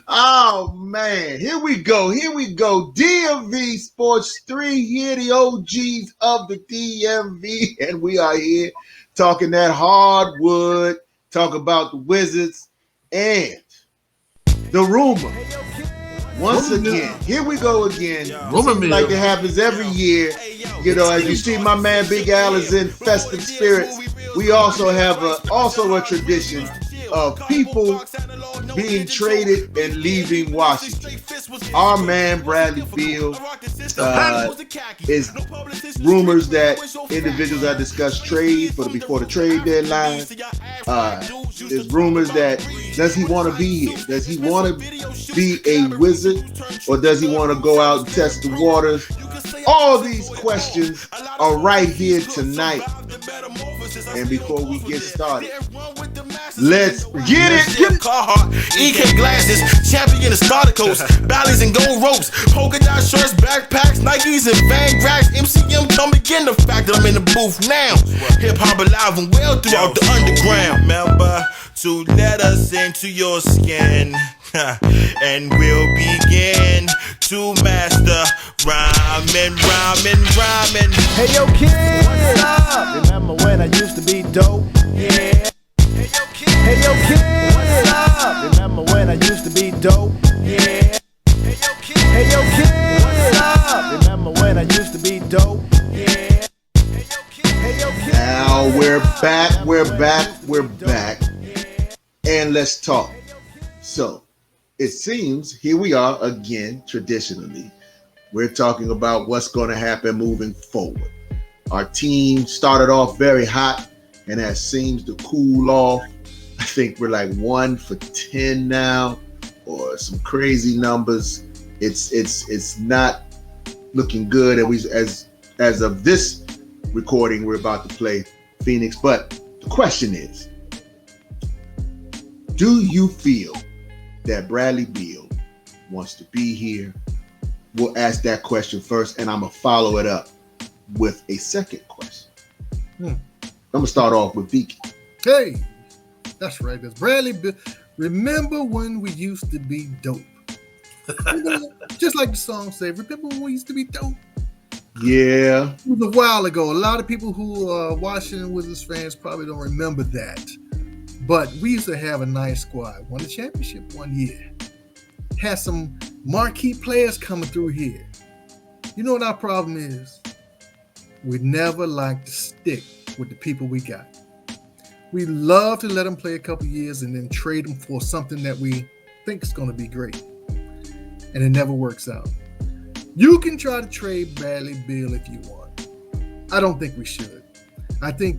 Oh man, here we go. Here we go. DMV Sports 3 here, the OGs of the DMV, and we are here talking that hardwood, talk about the Wizards and the rumor. Once again, here we go again. Seems like it happens every year. You know, as you see, my man Big Al is in festive spirits. We also have also a tradition of people being traded and leaving Washington. Our man Bradley Beal is rumors that individuals have discussed trade before the trade deadline. There's rumors that does he want to be here? Does he want to be a Wizard, or does he want to go out and test the waters? All these questions are right here tonight. And before we get started, let's get it. Carhartt, EK glasses, champion of Spartacus, Bally's and gold ropes, polka dot shirts, backpacks, Nikes and Van Gracks, MCM come again. The fact that I'm in the booth now, hip hop alive and well throughout the underground. Remember to let us into your skin, and we'll begin to master rhyming. Hey yo kid, what's up? Remember when I used to be dope? Yeah. Hey yo kid, what's up? Remember when I used to be dope? Yeah. Hey yo kid, what's up? Remember when I used to be dope? Yeah. Hey yo kid. Now we're back. And let's talk. So it seems here we are again. Traditionally, we're talking about what's going to happen moving forward. Our team started off very hot and has seems to cool off. I think we're like 1 for 10 now, or some crazy numbers. It's not looking good. And as of this recording, we're about to play Phoenix. But the question is, do you feel that Bradley Beal wants to be here? We'll ask that question first, and I'm going to follow it up with a second question. I'm going to start off with Beaky. Hey, that's right. That's Bradley Beal. Remember when we used to be dope? Just like the song said, remember when we used to be dope? Yeah. It was a while ago. A lot of people who are Washington Wizards fans probably don't remember that. But we used to have a nice squad. Won the championship one year. Had some marquee players coming through here. You know what our problem is? We never like to stick with the people we got. We love to let them play a couple years and then trade them for something that we think is going to be great. And it never works out. You can try to trade Bradley Beal if you want. I don't think we should. I think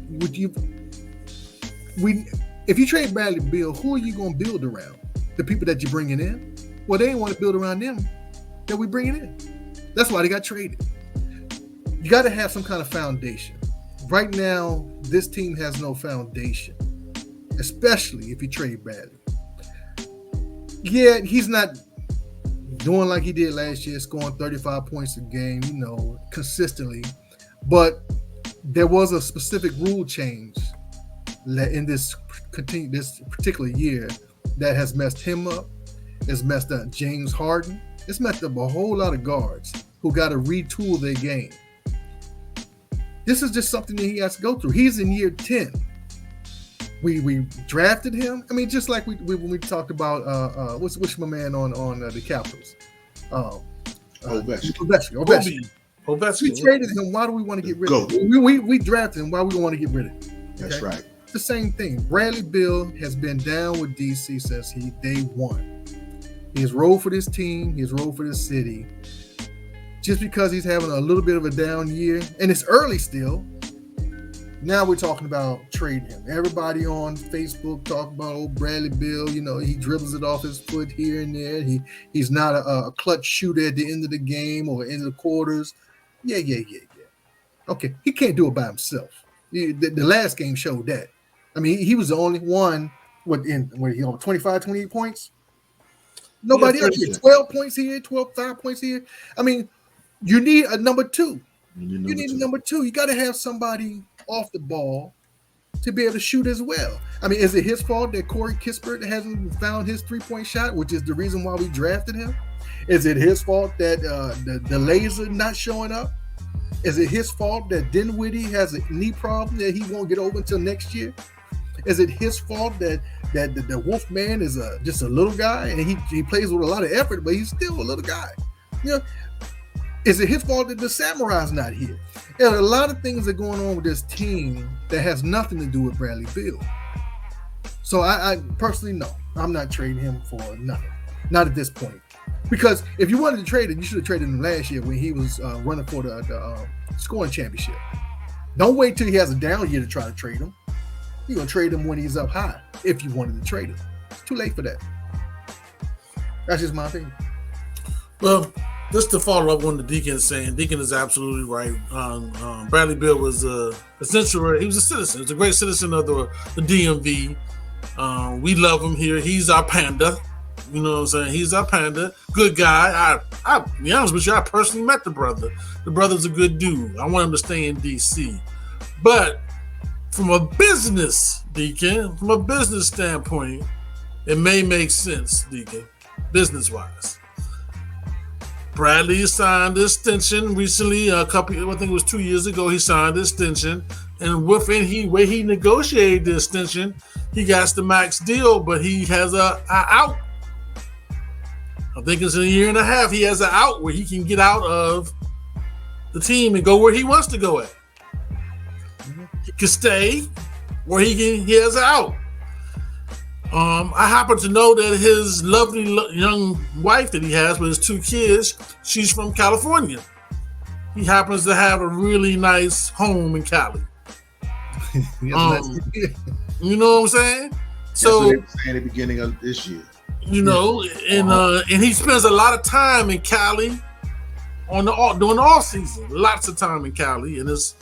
if you trade Bradley Beal, who are you going to build around? The people that you're bringing in? Well, they ain't want to build around them that we bringing in. That's why they got traded. You got to have some kind of foundation. Right now, this team has no foundation, especially if you trade Bradley. Yeah, he's not doing like he did last year, scoring 35 points a game, consistently. But there was a specific rule change in this particular year that has messed him up. It's messed up James Harden. It's messed up a whole lot of guards who got to retool their game. This is just something that he has to go through. He's in year 10. We drafted him. I mean, just like when we talked about what's my man on the Capitals? Ovechkin. We traded him. Why do we want to get rid of him? We drafted him. Why we want to get rid of him? Okay? That's right. It's the same thing. Bradley Beal has been down with DC since day one. He has rolled for this team. He has rolled for this city. Just because he's having a little bit of a down year, and it's early still, now we're talking about trading him. Everybody on Facebook talking about old Bradley Beal. He dribbles it off his foot here and there. He's not a clutch shooter at the end of the game or end of the quarters. Yeah. Okay, he can't do it by himself. The last game showed that. I mean, he was the only one with 25, 28 points. Nobody else here. 12 points here, 5 points here. I mean, you need a number two. You need a number two. You got to have somebody off the ball to be able to shoot as well. I mean, is it his fault that Corey Kispert hasn't found his 3-point shot, which is the reason why we drafted him? Is it his fault that the laser not showing up? Is it his fault that Dinwiddie has a knee problem that he won't get over until next year? Is it his fault that the Wolfman is just a little guy and he plays with a lot of effort, but he's still a little guy? You know, is it his fault that the Samurai's not here? There are a lot of things that are going on with this team that has nothing to do with Bradley Beal. So I personally, no, I'm not trading him for nothing. Not at this point. Because if you wanted to trade him, you should have traded him last year when he was running for the scoring championship. Don't wait till he has a down year to try to trade him. You're going to trade him when he's up high if you wanted to trade him. It's too late for that. That's just my opinion. Well, just to follow up on the Deacon saying, Deacon is absolutely right. Bradley Beal was essentially, he was a citizen. He was a great citizen of the DMV. We love him here. He's our panda. You know what I'm saying? He's our panda. Good guy. I to be honest with you, I personally met the brother. The brother's a good dude. I want him to stay in D.C. But from a business, Deacon, from a business standpoint, it may make sense, Deacon, business-wise. Bradley signed the extension recently, I think it was 2 years ago, he signed the extension. And where he negotiated the extension, he got the max deal, but he has a out. I think it's in a year and a half. He has an out where he can get out of the team and go where he wants to go at. He can stay where he has an out. I happen to know that his lovely young wife that he has with his 2 kids, she's from California. He happens to have a really nice home in Cali. You know what I'm saying? So they were saying at the beginning of this year. You know, and he spends a lot of time in Cali during the off season. Lots of time in Cali in his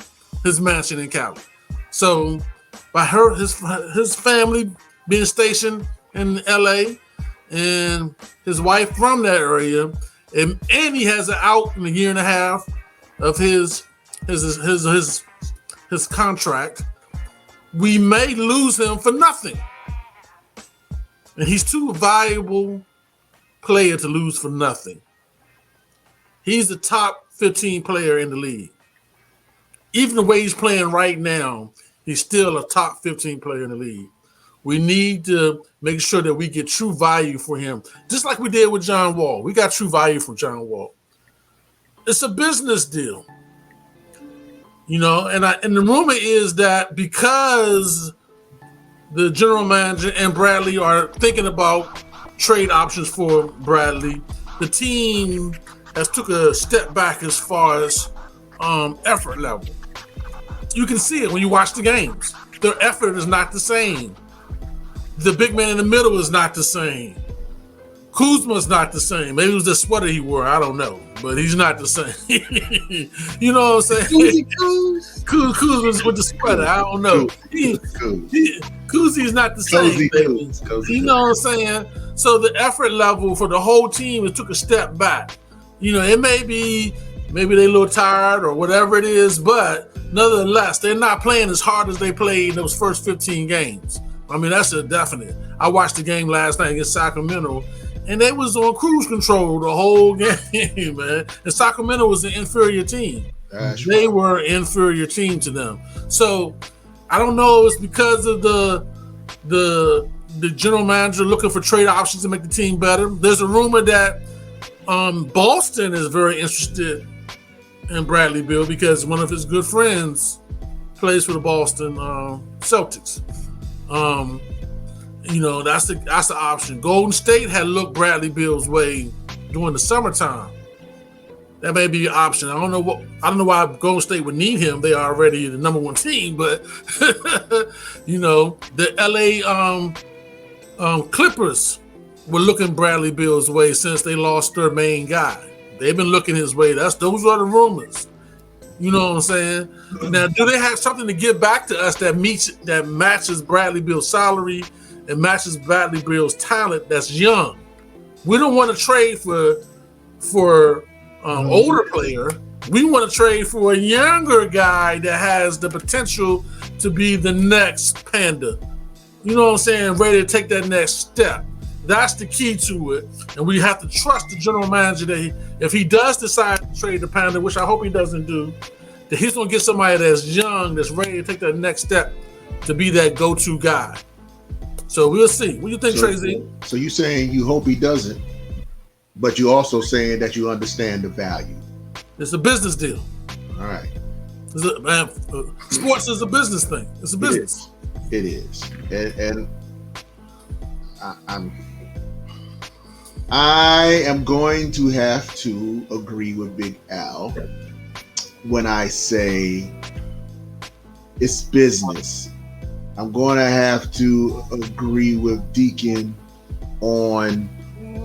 mansion in Cali. So by his family being stationed in LA and his wife from that area, and he has an out in a year and a half of his contract, we may lose him for nothing. And he's too valuable player to lose for nothing. He's the top 15 player in the league. Even the way he's playing right now, he's still a top 15 player in the league. We need to make sure that we get true value for him, just like we did with John Wall. We got true value from John Wall. It's a business deal. You know, and the rumor is that because the general manager and Bradley are thinking about trade options for Bradley, the team has took a step back as far as effort level. You can see it when you watch the games. Their effort is not the same. The big man in the middle is not the same. Kuzma's not the same. Maybe it was the sweater he wore. I don't know. But he's not the same. You know what I'm saying? Kuzma's with the sweater. I don't know. Kuzi's not the same. You know what I'm saying? So the effort level for the whole team, it took a step back. You know, it may be, maybe they're a little tired or whatever it is, but nonetheless, they're not playing as hard as they played in those first 15 games. I mean, that's a definite. I watched the game last night against Sacramento, and they was on cruise control the whole game, man. And Sacramento was an inferior team. They were an inferior team to them. So I don't know if it's because of the general manager looking for trade options to make the team better. There's a rumor that Boston is very interested in Bradley Beal because one of his good friends plays for the Boston Celtics. You know, that's the option. Golden State had looked Bradley Beal's way during the summertime. That may be an option. I don't know why Golden State would need him. They are already the number 1 team, but you know, the LA Clippers were looking Bradley Beal's way since they lost their main guy. They've been looking his way. Those are the rumors. You know what I'm saying? Now, do they have something to give back to us that matches Bradley Beal's salary and matches Bradley Beal's talent that's young? We don't want to trade for older player. We want to trade for a younger guy that has the potential to be the next Panda. You know what I'm saying? Ready to take that next step. That's the key to it. And we have to trust the general manager that if he does decide to trade the Panda, which I hope he doesn't do, that he's going to get somebody that's young, that's ready to take that next step to be that go-to guy. So we'll see. What do you think, Tracy? So you're saying you hope he doesn't, but you're also saying that you understand the value. It's a business deal. All right. Sports is a business thing. It's a business. It is. And I am going to have to agree with Big Al when I say it's business. I'm going to have to agree with Deacon on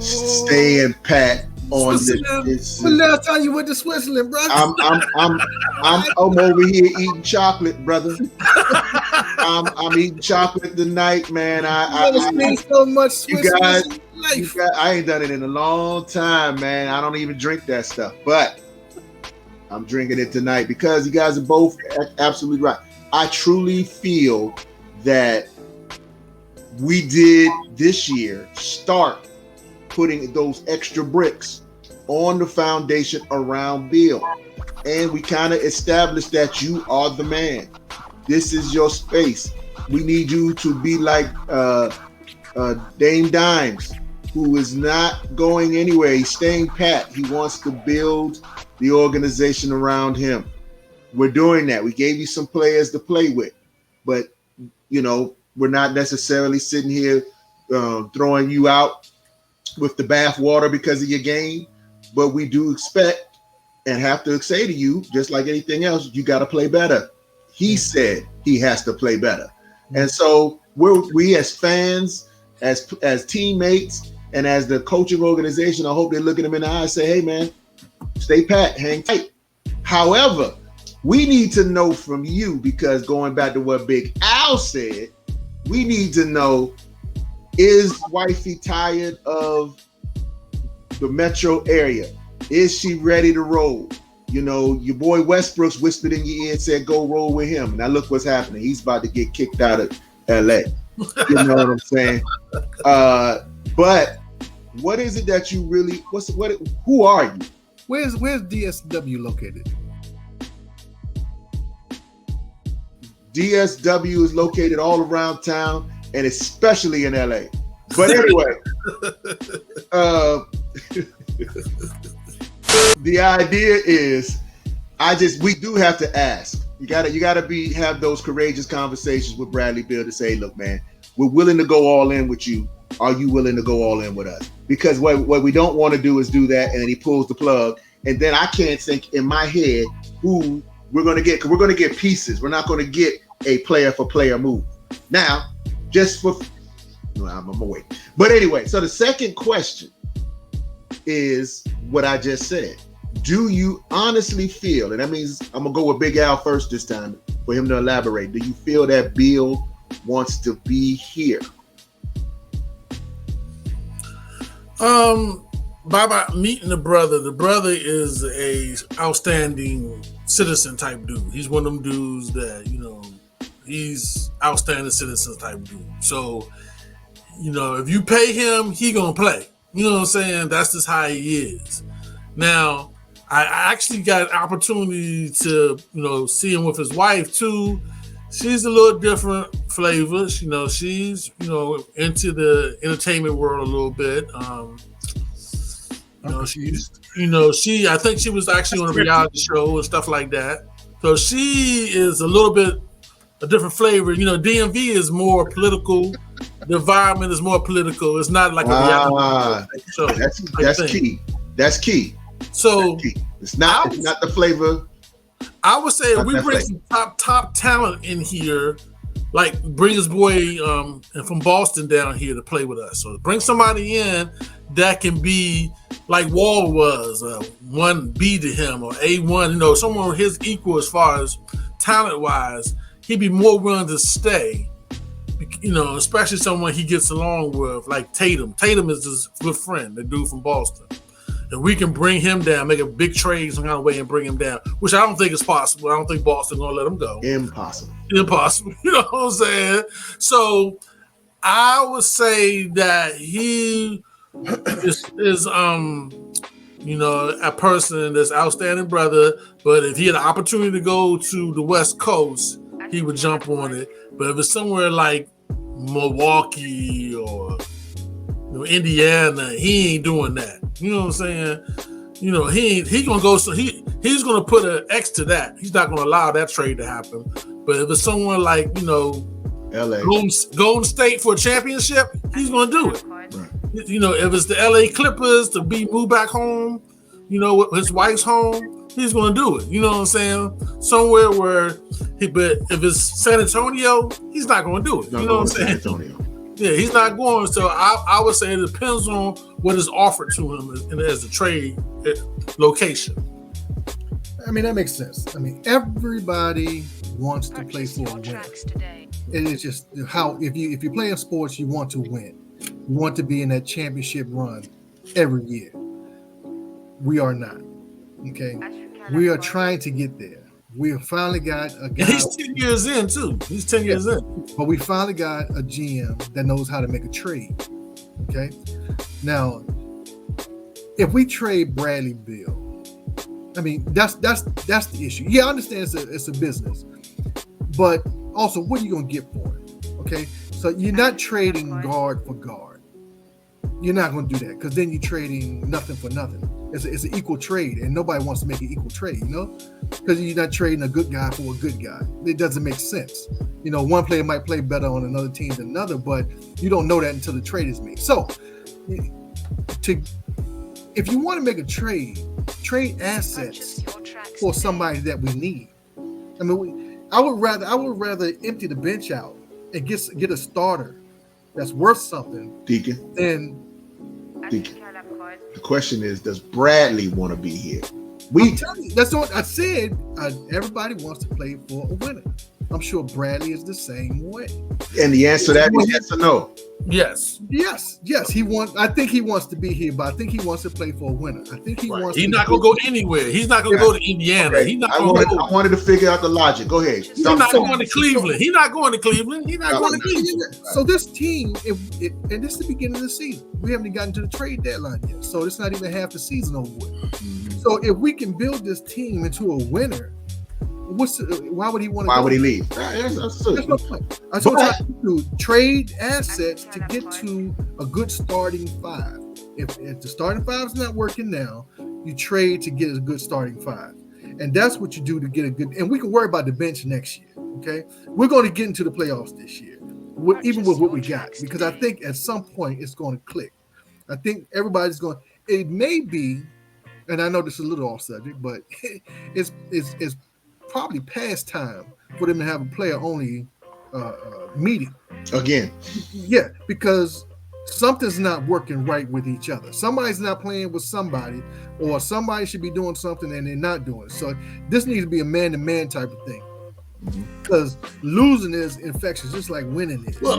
staying pat on this. When last time you went to Switzerland, brother? I'm over here eating chocolate, brother. I'm eating chocolate tonight, man. I spend so much Switzerland life. I ain't done it in a long time, man. I don't even drink that stuff, but I'm drinking it tonight because you guys are both absolutely right. I truly feel that we did this year start putting those extra bricks on the foundation around Bill. And we kind of established that you are the man. This is your space. We need you to be like Dame Dimes, who is not going anywhere. He's staying pat. He wants to build the organization around him. We're doing that. We gave you some players to play with, but we're not necessarily sitting here throwing you out with the bath water because of your game, but we do expect and have to say to you, just like anything else, you got to play better. He said he has to play better. And so we as fans, as teammates, and as the coaching organization, I hope they look at him in the eye and say, hey, man, stay pat, hang tight. However, we need to know from you, because going back to what Big Al said, we need to know, is wifey tired of the metro area? Is she ready to roll? Your boy Westbrook's whispered in your ear and said, go roll with him. Now look what's happening. He's about to get kicked out of LA. You know what I'm saying? But what is it that you really, who are you? Where's DSW located? DSW is located all around town and especially in LA. But anyway, the idea is, we do have to ask. You gotta have those courageous conversations with Bradley Beal to say, look, man, we're willing to go all in with you. Are you willing to go all in with us? Because what we don't want to do is do that, and then he pulls the plug, and then I can't think in my head who we're going to get, because we're going to get pieces. We're not going to get a player for player move. Now, I'm gonna wait. But anyway, so the second question is what I just said. Do you honestly feel, and that means I'm gonna go with Big Al first this time for him to elaborate. Do you feel that Bill wants to be here? By meeting the brother is a outstanding citizen type dude. He's one of them dudes that, he's outstanding citizen type dude. So, if you pay him, he gonna play. You know what I'm saying? That's just how he is. Now, I actually got an opportunity to, see him with his wife too. She's a little different flavor. She's, into the entertainment world a little bit. I think she was actually on a reality show and stuff like that. So she is a little bit a different flavor. DMV is more political. The environment is more political. It's not like a reality show. That's key. That's key. So that's key. It's not the flavor. I would say if we bring some top talent in here, like bring his boy from Boston down here to play with us. So bring somebody in that can be like Wall was, 1B to him or A1, someone his equal as far as talent wise. He'd be more willing to stay, especially someone he gets along with, like Tatum. Tatum is his good friend, the dude from Boston. if we can bring him down, make a big trade some kind of way and bring him down, which I don't think is possible. I don't think Boston gonna let him go. Impossible. Impossible. You know what I'm saying? So I would say that he is a person that's outstanding brother, but if he had an opportunity to go to the West Coast, he would jump on it. But if it's somewhere like Milwaukee or Indiana, he ain't doing that. You know what I'm saying? He gonna go. So he's gonna put an X to that. He's not gonna allow that trade to happen. But if it's someone like LA, Golden State for a championship, he's gonna do it. right. If it's the LA Clippers to be moved back home, his wife's home, he's gonna do it. You know what I'm saying? Somewhere where but if it's San Antonio, he's not gonna do it. You know what I'm saying? San Antonio. Yeah, he's not going. So I would say it depends on what is offered to him as a trade location. I mean, that makes sense. I mean, everybody wants to play for a winner. And it's just how if you play in sports, you want to win. You want to be in that championship run every year. We are not. Okay, we are trying to get there. We have finally got a guy. And he's 10 years in too. He's 10 years in. But we finally got a GM that knows how to make a trade. Okay. Now, if we trade Bradley Beal, I mean that's the issue. Yeah, I understand it's a business, but also what are you gonna get for it? Okay, so you're not trading guard for guard. You're not gonna do that because then you're trading nothing for nothing. It's an equal trade, and nobody wants to make an equal trade, because you're not trading a good guy for a good guy. It doesn't make sense. One player might play better on another team than another, but you don't know that until the trade is made. So, if you want to make a trade assets for somebody that we need. I mean, I would rather empty the bench out and get a starter that's worth something. Deacon. Than The question is, does Bradley want to be here? I'm telling you, that's what I said. Everybody wants to play for a winner. I'm sure Bradley is the same way. And the answer to that is yes or no. Yes. I think he wants to be here, but I think he wants to play for a winner. I think he wants. He's not gonna go anywhere. He's not gonna go to Indiana. Okay. He's not I wanted to figure out the logic. Go ahead. He's not going to Cleveland. He's not going to Cleveland. He's not going to Cleveland. So this team, and this is the beginning of the season. We haven't even gotten to the trade deadline yet. So it's not even half the season over with. Mm-hmm. So if we can build this team into a winner, why would he want to? Why would he leave? That's no point. I told you to trade assets to get to a good starting five. If the starting five is not working now, you trade to get a good starting five, and that's what you do to get a good. And we can worry about the bench next year. Okay, we're going to get into the playoffs this year, even with what we got, because I think at some point it's going to click. I think everybody's going. It may be, and I know this is a little off subject, but it's probably past time for them to have a player-only meeting. Again. Yeah, because something's not working right with each other. Somebody's not playing with somebody, or somebody should be doing something and they're not doing it. So this needs to be a man-to-man type of thing. Because losing is infectious, just like winning is. Well,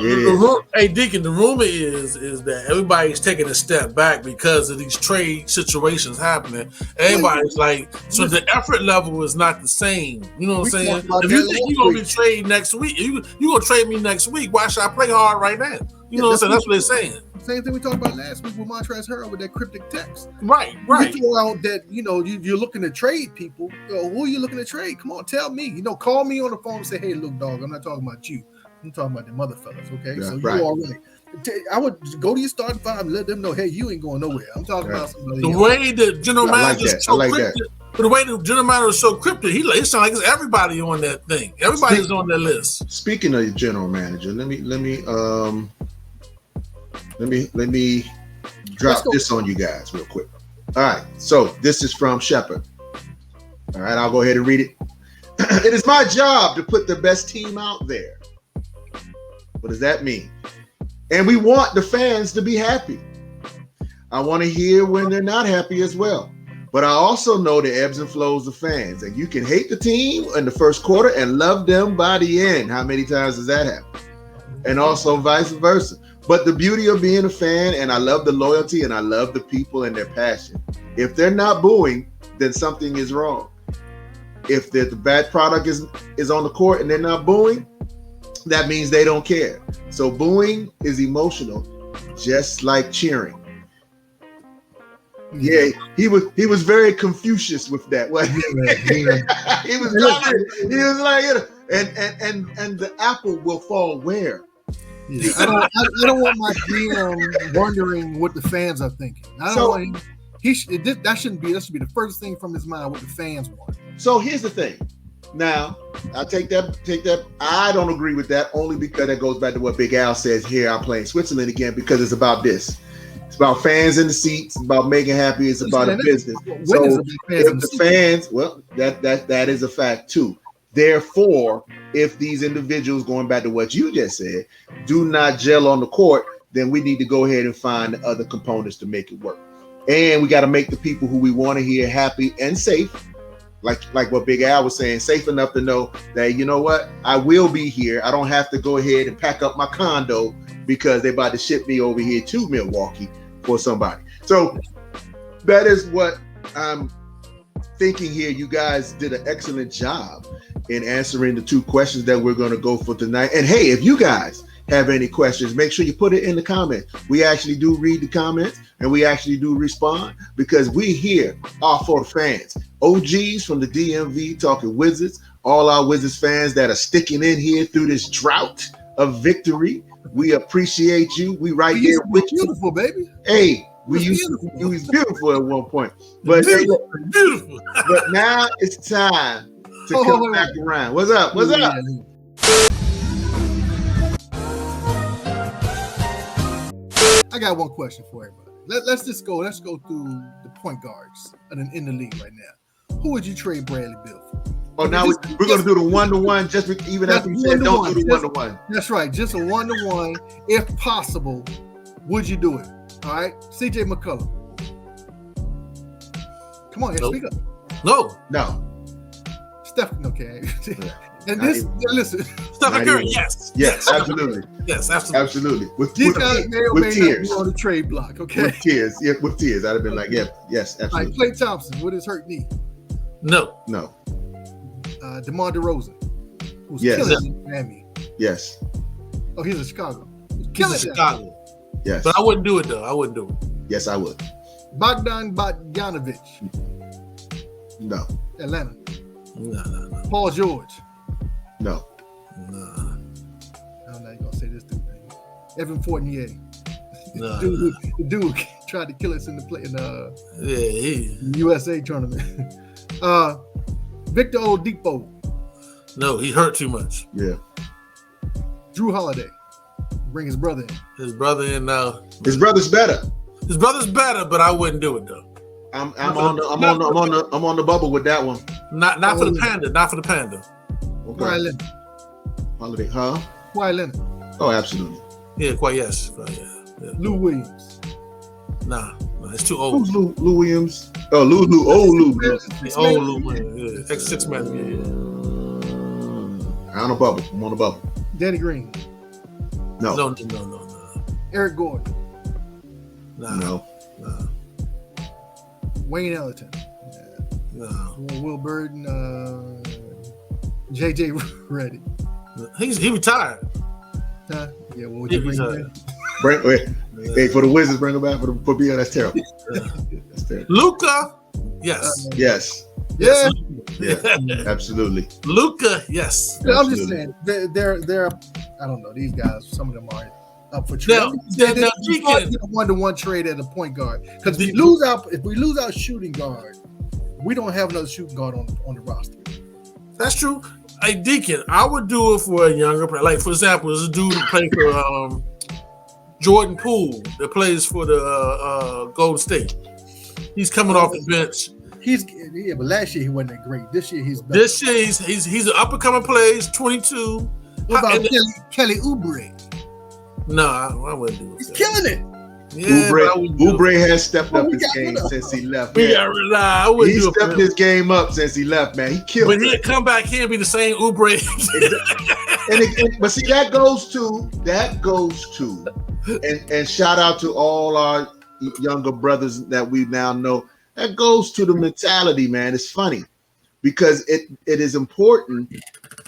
hey Deacon, the rumor is that everybody's taking a step back because of these trade situations happening. Everybody's so the effort level is not the same. You know what I'm saying? If you think you're gonna be traded next week, you gonna trade me next week. Why should I play hard right now? You know what I'm saying? That's what they're saying. Same thing we talked about last week with Montrezl Harrell with that cryptic text. Right. You throw out that you're looking to trade people. Who are you looking to trade? Come on, tell me. Call me on the phone and say, "Hey, look, dog, I'm not talking about you. I'm talking about the mother fellas." Okay, yeah, so you all right. I would go to your starting five and let them know, "Hey, you ain't going nowhere." I'm talking about somebody else. The way the general manager is so cryptic. The way the general manager is so cryptic, it sounds like it's everybody on that thing. Everybody's on that list. Speaking of the general manager, let me drop this on you guys real quick. All right, so this is from Shepard. All right, I'll go ahead and read it. It is my job to put the best team out there. What does that mean? And we want the fans to be happy. I want to hear when they're not happy as well. But I also know the ebbs and flows of fans. And you can hate the team in the first quarter and love them by the end. How many times does that happen? And also vice versa. But the beauty of being a fan, and I love the loyalty and I love the people and their passion. If they're not booing, then something is wrong. If the bad product is on the court and they're not booing, that means they don't care. So booing is emotional, just like cheering. Yeah, he was very Confucius with that. He was like, and the apple will fall where? Yeah. I don't want my GM wondering what the fans are thinking. I don't want him. That should be the first thing from his mind, what the fans want. So here's the thing. Now, I take that. I don't agree with that only because that goes back to what Big Al says here. I'm playing Switzerland again because it's about this. It's about fans in the seats. It's about making happy. It's about a business. So if the fans, well, that is a fact too. Therefore, if these individuals, going back to what you just said, do not gel on the court, then we need to go ahead and find other components to make it work. And we got to make the people who we want to hear happy and safe. Like what Big Al was saying, safe enough to know that, you know what, I will be here. I don't have to go ahead and pack up my condo because they're about to ship me over here to Milwaukee for somebody. So that is what I'm thinking here. You guys did an excellent job in answering the two questions that we're going to go for tonight. And hey, if you guys have any questions, make sure you put it in the comments. We actually do read the comments and we actually do respond because we here are for the fans. OGs from the DMV talking Wizards, all our Wizards fans that are sticking in here through this drought of victory. We appreciate you. We right there with you. Beautiful, baby. Hey, we was beautiful at one point. But beautiful. But now it's time to come back around. What's up? What's up? I got one question for everybody. Let's go through the point guards in the league right now. Who would you trade Bradley Beal for? Oh, now we're going to do the one-to-one even after you said don't do the one-to-one. That's right. Just a one-to-one. If possible, would you do it? All right. CJ McCollum. Come on, speak up. No. Stephen, okay. And this, listen. Stephen Curry, yes. Yes, absolutely. Yes, absolutely. With these guys may or may tears. not be on the trade block, okay? With tears. Yeah, with tears. I'd have been like, yes, absolutely. All right, Klay Thompson with his hurt knee. No. DeMar DeRozan, who's killing it in Miami. Yes. Oh, he's in Chicago. He's in Chicago. Yes. But I wouldn't do it, though. I wouldn't do it. Yes, I would. Bogdan Bogdanovic. No. Atlanta. No. Paul George. No. I'm not going to say this dude. Evan Fournier. No. The dude tried to kill us in the USA tournament. Victor Oladipo. No, he hurt too much. Yeah. Drew Holiday. Bring his brother in. His brother in now. His brother's better. His brother's better, but I wouldn't do it though. I'm on the bubble with that one. Not for the Panda. Not for the Panda. Okay. Kawhi Leonard. Holiday, huh? Kawhi Leonard. Oh, absolutely. Yeah, quite yes. Yeah. Lou Williams. Nah, it's too old. Who's Lou Williams? Oh, Lou. Old Lou. The old Lou Williams. Yeah. X6 man. I'm on the bubble. Danny Green. No. Eric Gordon. No. Wayne Ellington. No. Will Burden. JJ Redick. He retired. Huh? Yeah, what would you bring him in? Hey, for the Wizards, bring him back for Bill. That's terrible. That's terrible. Luka, yes. Yes. Yeah. Yeah. Absolutely. Luka, yes. I'm just saying, they're I don't know, these guys, some of them are up for trade. They're a one-to-one trade at a point guard. Because if we lose our shooting guard, we don't have another shooting guard on the roster. That's true. Hey, Deacon, I would do it for a younger player. Like, for example, there's a dude who played for Jordan Poole that plays for the Golden State. He's coming off the bench. But last year he wasn't that great. This year he's better. This year he's an up-and-coming player. He's 22. What about Kelly Oubre? No, I wouldn't do it. He's killing it. Yeah, Oubre has stepped up his game since he left. We got rely. I wouldn't He do it for stepped him. his game up since he left, man. He killed But it. he'll come back here and be the same Oubre. But see, that goes to, and shout out to all our younger brothers that we now know. That goes to the mentality, man. It's funny because it is important.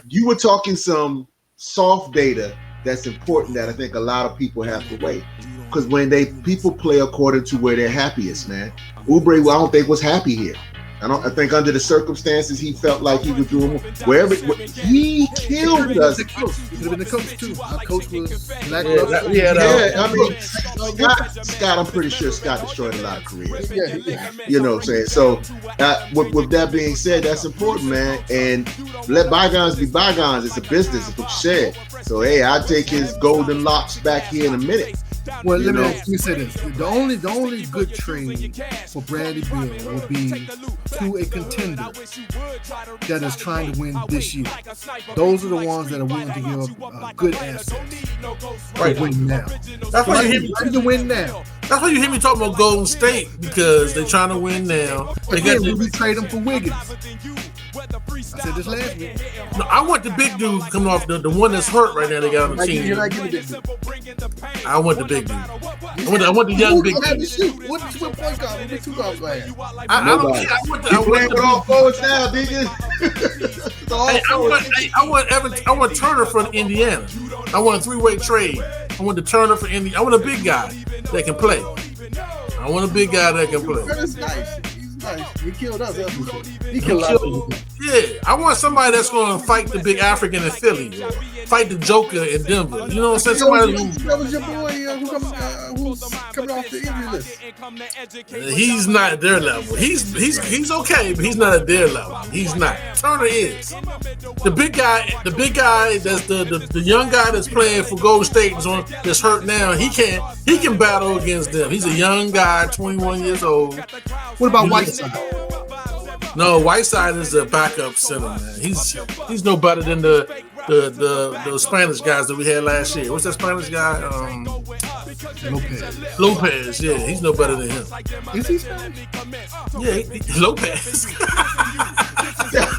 You were talking some soft data that's important that I think a lot of people have to wait. Because when people play according to where they're happiest, man. Oubre, I don't think was happy here. I think under the circumstances he felt like he was doing wherever he killed us. He could have been the coach too. Our coach was black. I mean, Scott. I'm pretty sure Scott destroyed a lot of careers. Yeah. You know what I'm saying? So, with that being said, that's important, man. And let bygones be bygones. It's a business. It's what you said. So, hey, I'll take his golden locks back here in a minute. Well, let me say this: the only good trade for Bradley Beal will be to a contender that is trying to win this year. Those are the ones that are willing to give up good assets to win now. That's why you hear me to win now. That's why you hear me talking about Golden State, because they're trying to win now. We trade them for Wiggins. I said this last week. No, I want the big dude coming off the one that's hurt right now. They got on the team. You're not giving big dude. I want the big dude. I want the young big dude. What point guard? What two guards like? I don't care. You playing with all forwards now, nigga? I want Turner from Indiana. I want a three-way trade. I want the Turner for Indiana. I want a big guy that can play. I want a big guy that can play. That's nice. Nice. He killed us. He killed us. Yeah, I want somebody that's going to fight the big African in Philly, fight the Joker in Denver. You know what I'm saying? Somebody that was your boy who's coming off the injury list. He's not at their level. He's okay, but he's not at their level. He's not. Turner is the big guy. The big guy that's the young guy that's playing for Golden State that's hurt now. He can battle against them. He's a young guy, 21 years old. What about Whiteside? No, Whiteside is a backup center, man. He's no better than the Spanish guys that we had last year. What's that Spanish guy? Lopez. Yeah, he's no better than him. Is he Spanish? Yeah, Lopez.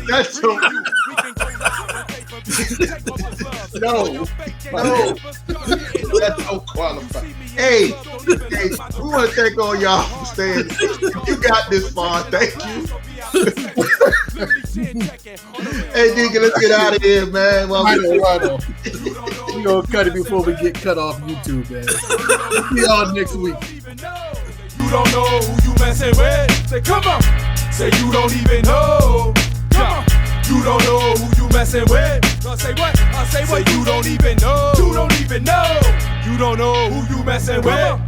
That's so. No, that's so qualified. Hey, we want to thank all y'all for staying. You got this far. Thank you. Hey, Deacon, let's get out of here, man. I know. We're going to cut it before we get cut off YouTube, man. See y'all next week. You don't know who you messing with. Say, come on. Say, you don't even know. Come on. You don't know who you messing with. I say what? I say what? You don't even know. You don't even know. You don't know who you messing with.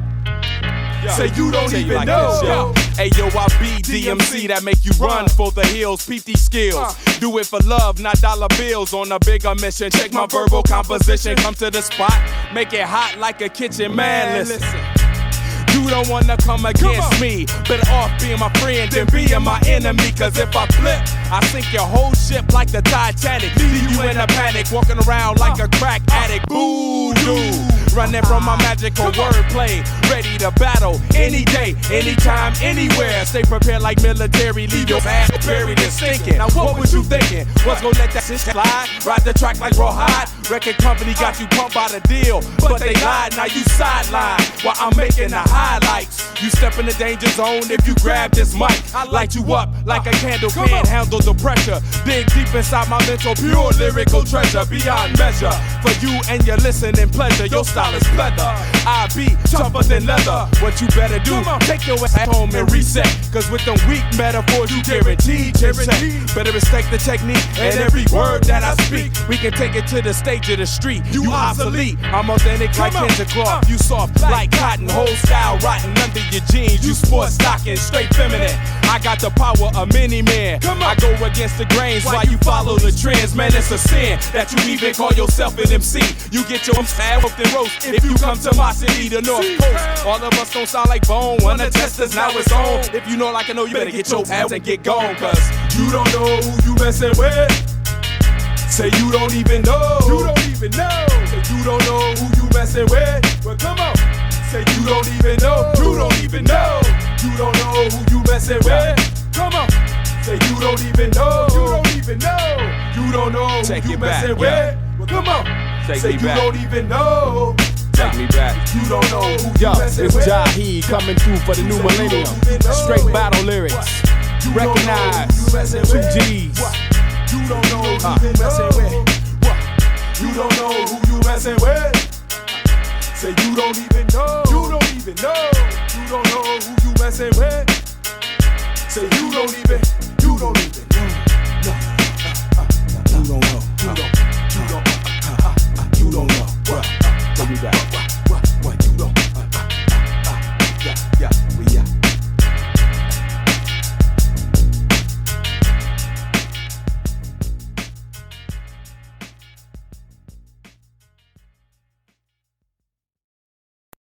Say you don't even know. Hey yo, I be DMC that make you run for the hills. Peep these skills. Do it for love, not dollar bills. On a bigger mission, check my verbal composition. Come to the spot, make it hot like a kitchen man. Listen. You don't wanna come against me. Better off being my friend than being my enemy. Cause if I flip, I sink your whole ship like the Titanic. Leave you in a panic, walking around like a crack addict. Voodoo, running from my magical wordplay. Ready to battle any day, anytime, anywhere. Stay prepared like military, leave your ass buried and stinking. Now what was you thinking? Was gonna let that shit slide? Ride the track like rawhide? Record company got you pumped by the deal, but they lied, now you sideline. While I'm making the highlights, you step in the danger zone if you grab this mic. I light you up like a candle, can't handle the pressure. Dig deep inside my mental, pure lyrical treasure, beyond measure. For you and your listening pleasure, your style is pleather. I be tougher than leather. What you better do, take your ass home and reset. Cause with them weak metaphors, you guaranteed to set. Better respect the technique and every word that I speak. We can take it to the stage of the street. You obsolete, I'm authentic like Kendrick Cloth. You soft like cotton, whole style rotten under your jeans. You sports stocking, straight feminine. I got the power of many men. I go against the grains while you follow the trends. Man, it's a sin that you even call yourself an MC. You get your ass whooped and roast if you come to my city, the North Coast. All of us don't sound like bone. When the test is now it's on. If you know like I know, you better get your ass and get gone. Cause you don't know who you messing with. Say you don't even know. You don't even know. Say you don't know who you messing with. Well, come on. Say you don't even know. You don't even know. You don't know who you messing with. Come on. Say you don't even know. You don't even know. You don't know who you messing with. Well, come on. Say you don't even know. Take me back. You don't know who Yo, you messing it's with. Jahi coming through for the new millennium. Straight battle lyrics. Recognize 2 G's. You don't know who you messing with. You don't know who you messing with. Say you don't even know. You don't even know. You don't know who you messing with. Say you don't even.